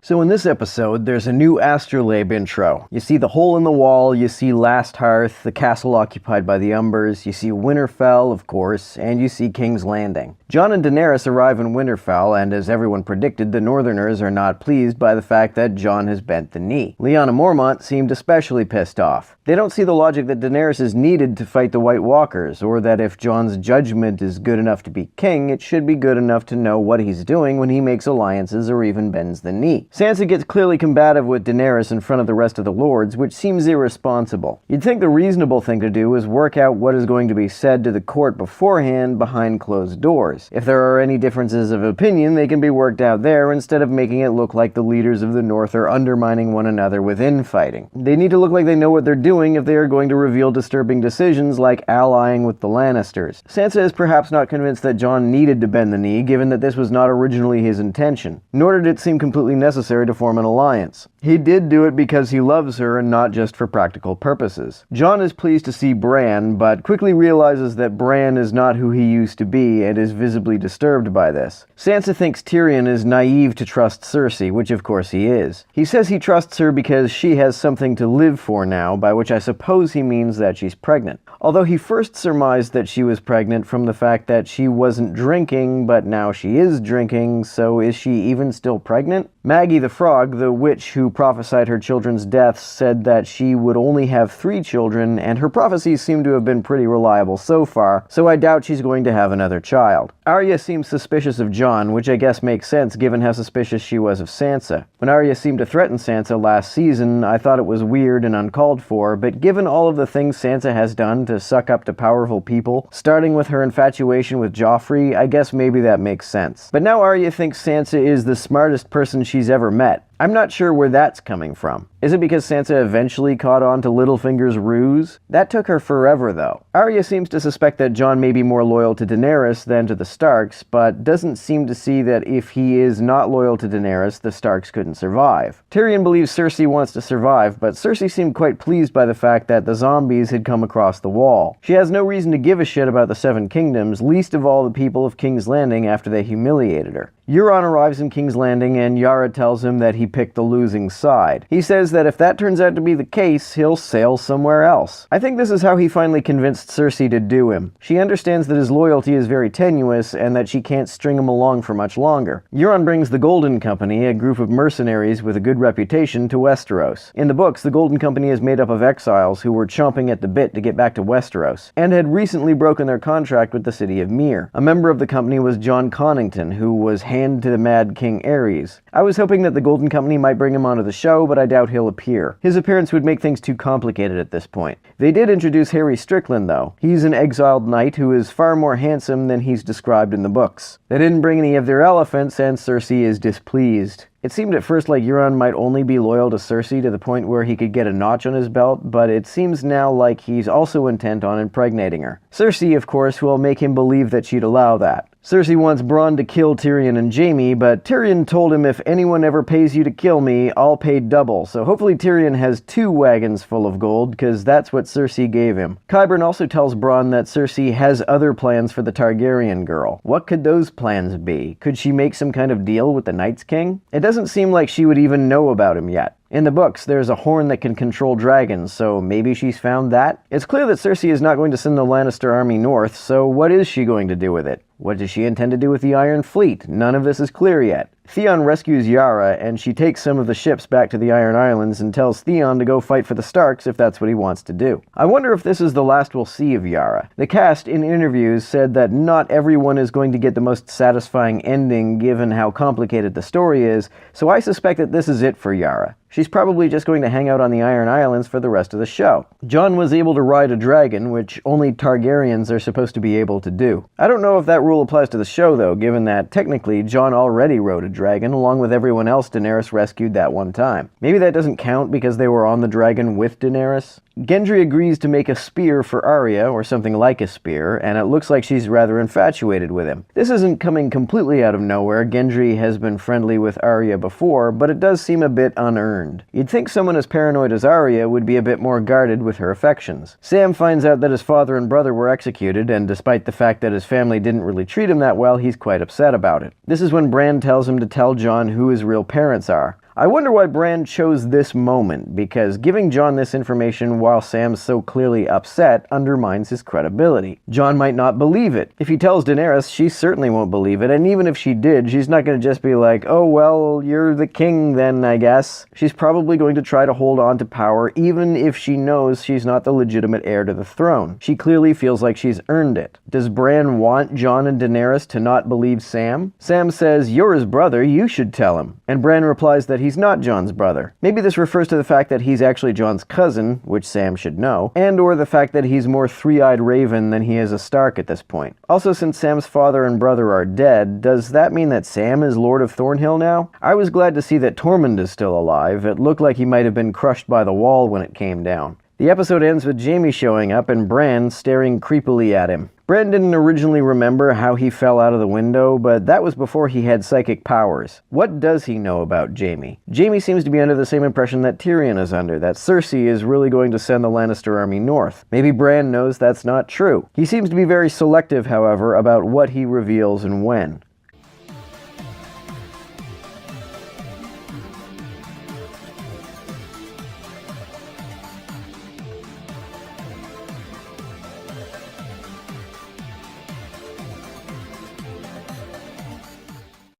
So in this episode, there's a new astrolabe intro. You see the hole in the wall, you see Last Hearth, the castle occupied by the Umbers, you see Winterfell, of course, and you see King's Landing. Jon and Daenerys arrive in Winterfell, and as everyone predicted, the Northerners are not pleased by the fact that Jon has bent the knee. Lyanna Mormont seemed especially pissed off. They don't see the logic that Daenerys is needed to fight the White Walkers, or that if Jon's judgment is good enough to be king, it should be good enough to know what he's doing when he makes alliances or even bends the knee. Sansa gets clearly combative with Daenerys in front of the rest of the lords, which seems irresponsible. You'd think the reasonable thing to do is work out what is going to be said to the court beforehand behind closed doors. If there are any differences of opinion, they can be worked out there instead of making it look like the leaders of the North are undermining one another with infighting. They need to look like they know what they're doing if they are going to reveal disturbing decisions like allying with the Lannisters. Sansa is perhaps not convinced that Jon needed to bend the knee, given that this was not originally his intention, nor did it seem completely necessary to form an alliance. He did do it because he loves her and not just for practical purposes. Jon is pleased to see Bran, but quickly realizes that Bran is not who he used to be and is visibly disturbed by this. Sansa thinks Tyrion is naive to trust Cersei, which of course he is. He says he trusts her because she has something to live for now, by which I suppose he means that she's pregnant. Although he first surmised that she was pregnant from the fact that she wasn't drinking, but now she is drinking, so is she even still pregnant? Maggie the Frog, the witch who prophesied her children's deaths, said that she would only have 3 children, and her prophecies seem to have been pretty reliable so far, so I doubt she's going to have another child. Arya seems suspicious of Jon, which I guess makes sense given how suspicious she was of Sansa. When Arya seemed to threaten Sansa last season, I thought it was weird and uncalled for, but given all of the things Sansa has done to suck up to powerful people, starting with her infatuation with Joffrey, I guess maybe that makes sense. But now Arya thinks Sansa is the smartest person she's ever met. I'm not sure where that's coming from. Is it because Sansa eventually caught on to Littlefinger's ruse? That took her forever, though. Arya seems to suspect that Jon may be more loyal to Daenerys than to the Starks, but doesn't seem to see that if he is not loyal to Daenerys, the Starks couldn't survive. Tyrion believes Cersei wants to survive, but Cersei seemed quite pleased by the fact that the zombies had come across the wall. She has no reason to give a shit about the Seven Kingdoms, least of all the people of King's Landing after they humiliated her. Euron arrives in King's Landing and Yara tells him that he picked the losing side. He says that if that turns out to be the case, he'll sail somewhere else. I think this is how he finally convinced Cersei to do him. She understands that his loyalty is very tenuous and that she can't string him along for much longer. Euron brings the Golden Company, a group of mercenaries with a good reputation, to Westeros. In the books, the Golden Company is made up of exiles who were chomping at the bit to get back to Westeros, and had recently broken their contract with the city of Myr. A member of the company was Jon Connington, who was handed to the Mad King Aerys. I was hoping that the Golden Company might bring him onto the show, but I doubt he'll appear. His appearance would make things too complicated at this point. They did introduce Harry Strickland, though. He's an exiled knight who is far more handsome than he's described in the books. They didn't bring any of their elephants, and Cersei is displeased. It seemed at first like Euron might only be loyal to Cersei to the point where he could get a notch on his belt, but it seems now like he's also intent on impregnating her. Cersei, of course, will make him believe that she'd allow that. Cersei wants Bronn to kill Tyrion and Jaime, but Tyrion told him if anyone ever pays you to kill me, I'll pay double, so hopefully Tyrion has 2 wagons full of gold, because that's what Cersei gave him. Qyburn also tells Bronn that Cersei has other plans for the Targaryen girl. What could those plans be? Could she make some kind of deal with the Night's King? It doesn't seem like she would even know about him yet. In the books, there's a horn that can control dragons, so maybe she's found that? It's clear that Cersei is not going to send the Lannister army north, so what is she going to do with it? What does she intend to do with the Iron Fleet? None of this is clear yet. Theon rescues Yara, and she takes some of the ships back to the Iron Islands and tells Theon to go fight for the Starks if that's what he wants to do. I wonder if this is the last we'll see of Yara. The cast, in interviews, said that not everyone is going to get the most satisfying ending given how complicated the story is, so I suspect that this is it for Yara. She's probably just going to hang out on the Iron Islands for the rest of the show. Jon was able to ride a dragon, which only Targaryens are supposed to be able to do. I don't know if that rule applies to the show, though, given that, technically, Jon already rode a dragon, along with everyone else Daenerys rescued that one time. Maybe that doesn't count because they were on the dragon with Daenerys? Gendry agrees to make a spear for Arya, or something like a spear, and it looks like she's rather infatuated with him. This isn't coming completely out of nowhere. Gendry has been friendly with Arya before, but it does seem a bit unearned. You'd think someone as paranoid as Arya would be a bit more guarded with her affections. Sam finds out that his father and brother were executed, and despite the fact that his family didn't really treat him that well, he's quite upset about it. This is when Bran tells him to tell Jon who his real parents are. I wonder why Bran chose this moment, because giving Jon this information while Sam's so clearly upset undermines his credibility. Jon might not believe it. If he tells Daenerys, she certainly won't believe it, and even if she did, she's not going to just be like, oh well, you're the king then, I guess. She's probably going to try to hold on to power even if she knows she's not the legitimate heir to the throne. She clearly feels like she's earned it. Does Bran want Jon and Daenerys to not believe Sam? Sam says, you're his brother, you should tell him. And Bran replies that he's not Jon's brother. Maybe this refers to the fact that he's actually Jon's cousin, which Sam should know, and or the fact that he's more three-eyed raven than he is a Stark at this point. Also, since Sam's father and brother are dead, does that mean that Sam is Lord of Thornhill now? I was glad to see that Tormund is still alive. It looked like he might have been crushed by the wall when it came down. The episode ends with Jaime showing up and Bran staring creepily at him. Bran didn't originally remember how he fell out of the window, but that was before he had psychic powers. What does he know about Jaime? Jaime seems to be under the same impression that Tyrion is under, that Cersei is really going to send the Lannister army north. Maybe Bran knows that's not true. He seems to be very selective, however, about what he reveals and when.